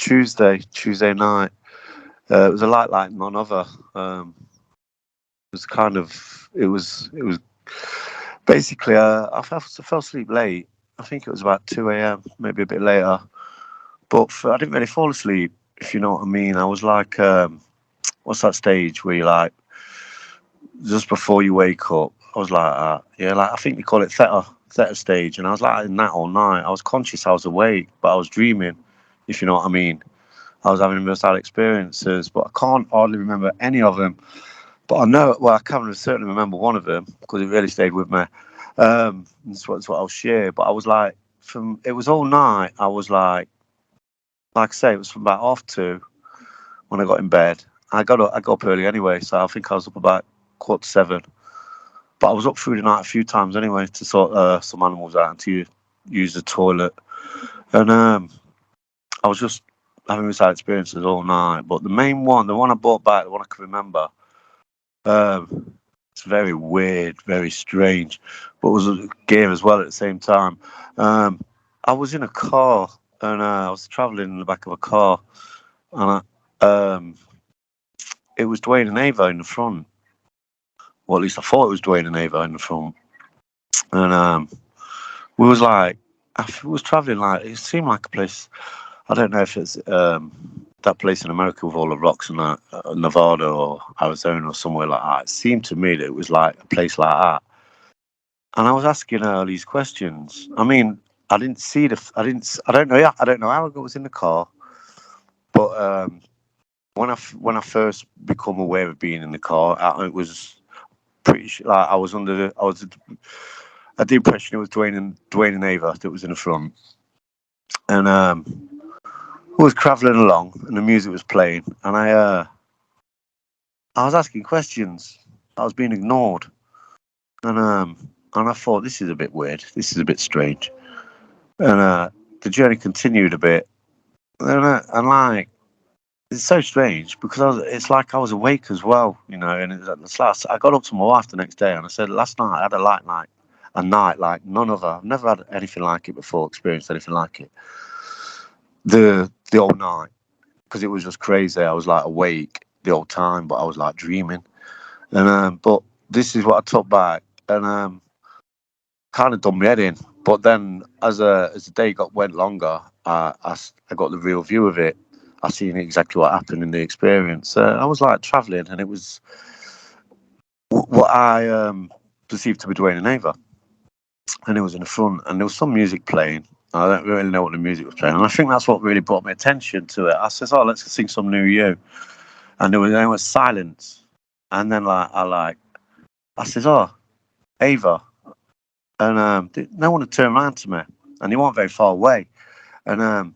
Tuesday night. It was a light like none other. It was basically, I fell asleep late. I think it was about 2 a.m., maybe a bit later. But I didn't really fall asleep, if you know what I mean. I was like, what's that stage where you like, just before you wake up? I was like, like I think they call it theta stage. And I was like in that all night. I was conscious I was awake, but I was dreaming, if you know what I mean. I was having versatile experiences, but I can't hardly remember any of them. But I know, well, I can certainly remember one of them because it really stayed with me. That's what I'll share. But I was like, it was all night. I was like I say, it was from about 2:30 when I got in bed. I got up early anyway, so I think I was up about 7:15. But I was up through the night a few times anyway to sort some animals out and to use the toilet. And I was just having these experiences all night. But the main one, the one I brought back, the one I can remember, it's very weird, very strange, but it was a game as well at the same time. I was in a car and I was traveling in the back of a car, and it was Duane and Eva in the front. Well, at least I thought it was Duane and Eva in the front. And we was like, I was traveling like, it seemed like a place. I don't know if it's that place in America with all the rocks and Nevada or Arizona or somewhere like that. It seemed to me that it was like a place like that. And I was asking her all these questions. I mean, I didn't see I don't know how I was in the car, but when I first become aware of being in the car, it was pretty like I was under the impression it was Duane and Eva that was in the front, and I was travelling along and the music was playing, and I was asking questions. I was being ignored, and I thought, this is a bit weird. This is a bit strange, and the journey continued a bit, and like. It's so strange because it's like I was awake as well, you know. And it's like I got up to my wife the next day and I said, last night I had a night like none other. I've never had anything like it before, experienced anything like it. The whole night, because it was just crazy. I was like awake the whole time, but I was like dreaming. And but this is what I took back, and kind of done my head in. But then as the day went longer, I got the real view of it. I seen exactly what happened in the experience. I was like traveling, and it was what I perceived to be Duane and Eva, and it was in the front, and there was some music playing. I don't really know what the music was playing, and I think that's what really brought my attention to it. I says, "Oh, let's sing some NUUU," and there was silence, and then I says, "Oh, Eva," and no one had turned around to me, and they weren't very far away, and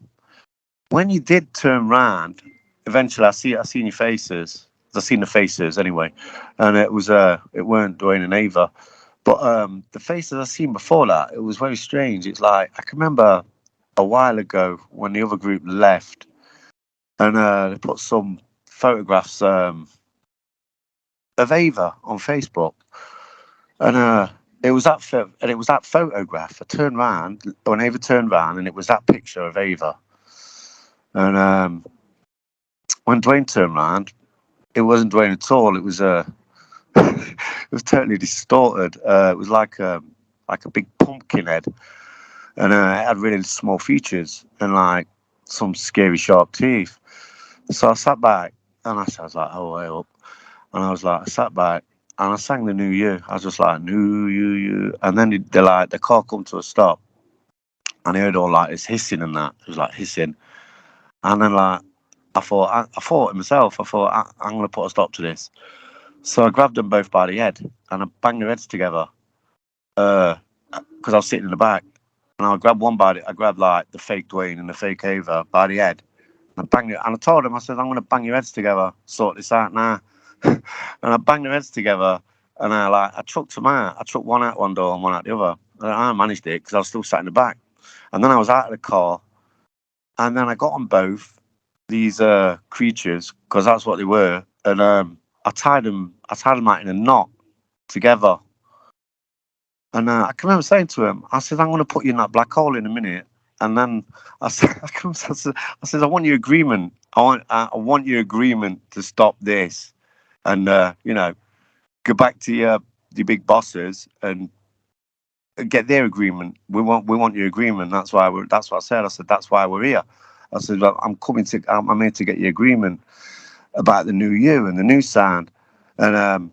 when you did turn round, eventually I seen your faces. I seen the faces anyway, and it weren't Duane and Eva, but the faces I seen before that, it was very strange. It's like I can remember a while ago when the other group left, and they put some photographs of Eva on Facebook, and it was that photograph. I turned round when Eva turned round, and it was that picture of Eva. And when Duane turned around, it wasn't Duane at all. It was it was totally distorted. It was like a big pumpkin head, and it had really small features and like some scary sharp teeth. So I sat back and I was like, "Oh, way up," and I sat back and I sang the NUUU. I was just like NUUU, and then the car come to a stop, and I heard all like this hissing and that. It was like hissing. And then like I thought to myself, I'm gonna put a stop to this. So I grabbed them both by the head and I banged their heads together. Because I was sitting in the back. And I grabbed I grabbed like the fake Duane and the fake Eva by the head. And I banged it, and I told them, I said, I'm gonna bang your heads together, sort this out now. And I banged their heads together, and I chucked them out. I chucked one out one door and one out the other. And I managed it because I was still sat in the back. And then I was out of the car. And then I got on both these creatures, because that's what they were, and I tied them out in a knot together. And I can remember saying to him, I said, I'm going to put you in that black hole in a minute, And then I said, I said, I want your agreement. I want your agreement to stop this, and go back to your big bosses and get their agreement. We want your agreement. That's why that's what I said. I said that's why we're here. I said I'm here to get your agreement about the NUUU and the new sound. And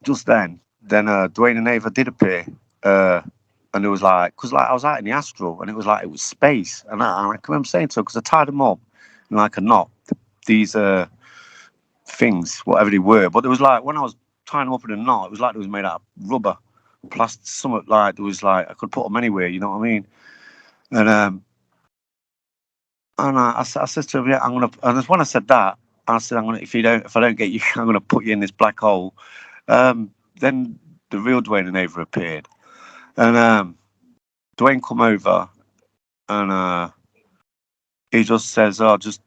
just then Duane and Eva did appear. And it was like, because like I was out in the astral, and it was space, and I can remember saying so, because I tied them up in like a knot, these things, whatever they were. But it was like, when I was tying them up in a knot, it was like it was made out of rubber, plastic, something like, there was like, I could put them anywhere, you know what I mean? And I said to him, yeah, and when I said that, I said, if I don't get you, I'm gonna put you in this black hole. Then the real Duane and Eva appeared, and Duane come over, and he just says, "Oh, just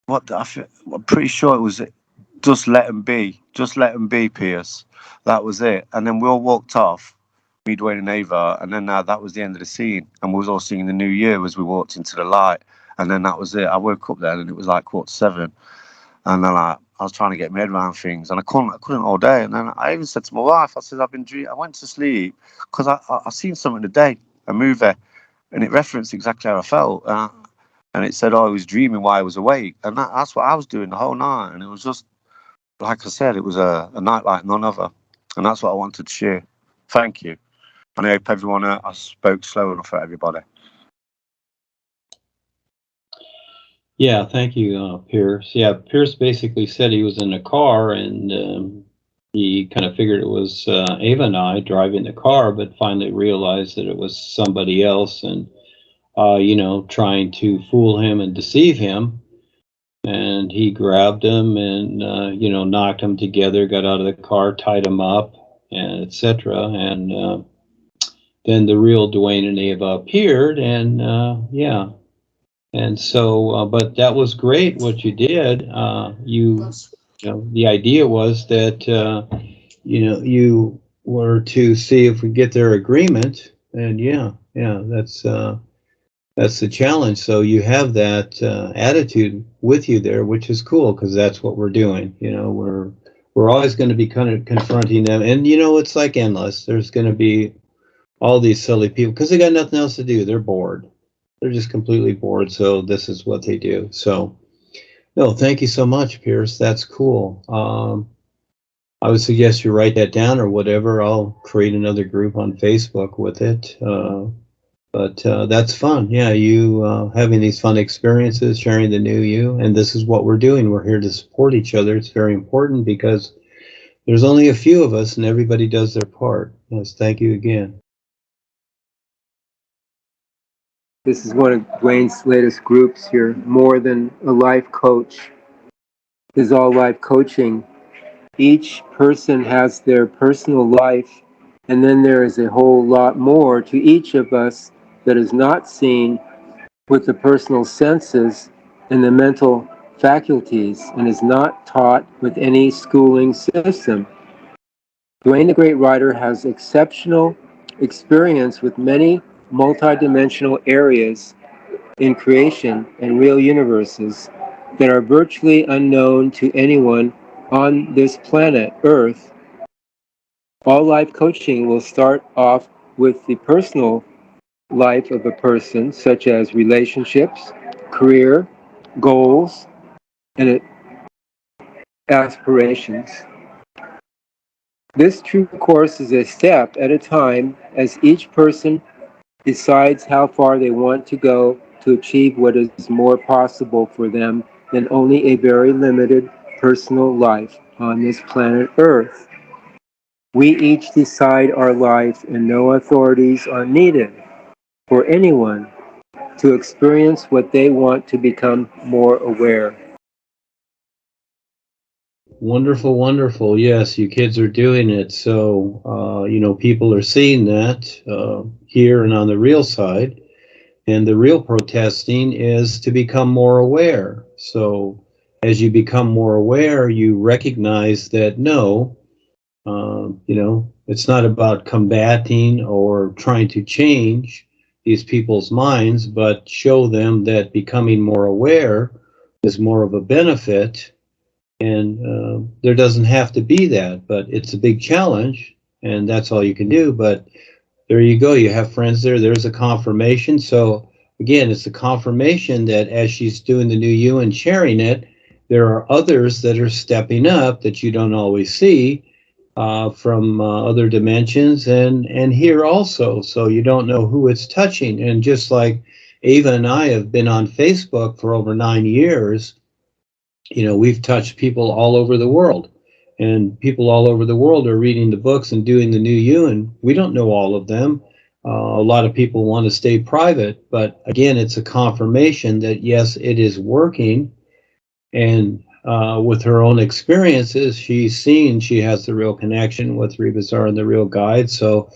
I'm pretty sure it was just let him be, Pearce." That was it. And then we all walked off, me, Duane, and Eva, and then that was the end of the scene. And we was all singing the New Year as we walked into the light. And then that was it. I woke up then, and it was like 7:15, and then I was trying to get my head around things, and I couldn't all day. And then I even said to my wife, I said, I've been dreaming. I went to sleep because I seen something today, a movie, and it referenced exactly how I felt. And it said, I was dreaming while I was awake. And that's what I was doing the whole night. And it was just, like I said, it was a night like none other. And that's what I wanted to share. Thank you. And I hope everyone, I spoke slow enough for everybody. Yeah, thank you, Pearce. Yeah, Pearce basically said he was in a car, and he kind of figured it was Ava and I driving the car, but finally realized that it was somebody else, and trying to fool him and deceive him. And he grabbed him and knocked him together, got out of the car, tied him up, and etc. And then the real Duane and Eva appeared, and yeah. And so, but that was great what you did. The idea was that you were to see if we get their agreement, and yeah, that's the challenge. So you have that attitude with you there, which is cool, because that's what we're doing. We're always going to be kind of confronting them, and it's like endless. There's going to be all these silly people because they got nothing else to do. They're bored. They're just completely bored. So this is what they do. So no, thank you so much, Pearce. That's cool. I would suggest you write that down or whatever. I'll create another group on Facebook with it. But that's fun. Yeah, you having these fun experiences, sharing the new you, and this is what we're doing. We're here to support each other. It's very important because there's only a few of us and everybody does their part. Yes, thank you again. This is one of Duane's latest groups here, More Than a Life Coach. This is all life coaching. Each person has their personal life, and then there is a whole lot more to each of us that is not seen with the personal senses and the mental faculties, and is not taught with any schooling system. Duane the Great Writer has exceptional experience with many multidimensional areas in creation and real universes that are virtually unknown to anyone on this planet Earth. All life coaching will start off with the personal life of a person, such as relationships, career, goals, and aspirations. This true course is a step at a time as each person decides how far they want to go to achieve what is more possible for them than only a very limited personal life on this planet Earth. We each decide our life, and no authorities are needed for anyone to experience what they want to become more aware. Wonderful, wonderful. Yes, you kids are doing it. So, people are seeing that here and on the real side. And the real protesting is to become more aware. So as you become more aware, you recognize that no, it's not about combating or trying to change. these people's minds, but show them that becoming more aware is more of a benefit. And there doesn't have to be that, but it's a big challenge, and that's all you can do. But there you go. You have friends there. There's a confirmation. So again, it's a confirmation that as she's doing the NUUU and sharing it, there are others that are stepping up that you don't always see from other dimensions and here also. So you don't know who it's touching. And just like Eva and I have been on Facebook for over 9 years, you know, we've touched people all over the world. And people all over the world are reading the books and doing the NUUU, and we don't know all of them. A lot of people want to stay private, but again, it's a confirmation that yes, it is working. And with her own experiences, she's seen she has the real connection with ReBazaar and the Real Guide. So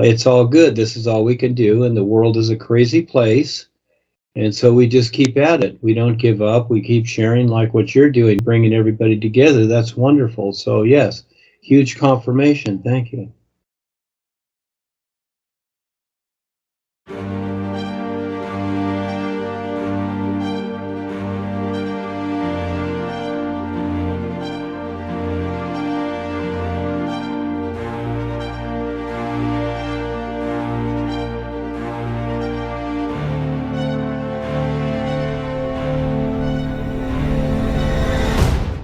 it's all good. This is all we can do, and the world is a crazy place. And so we just keep at it. We don't give up. We keep sharing like what you're doing, bringing everybody together. That's wonderful. So yes, huge confirmation. Thank you.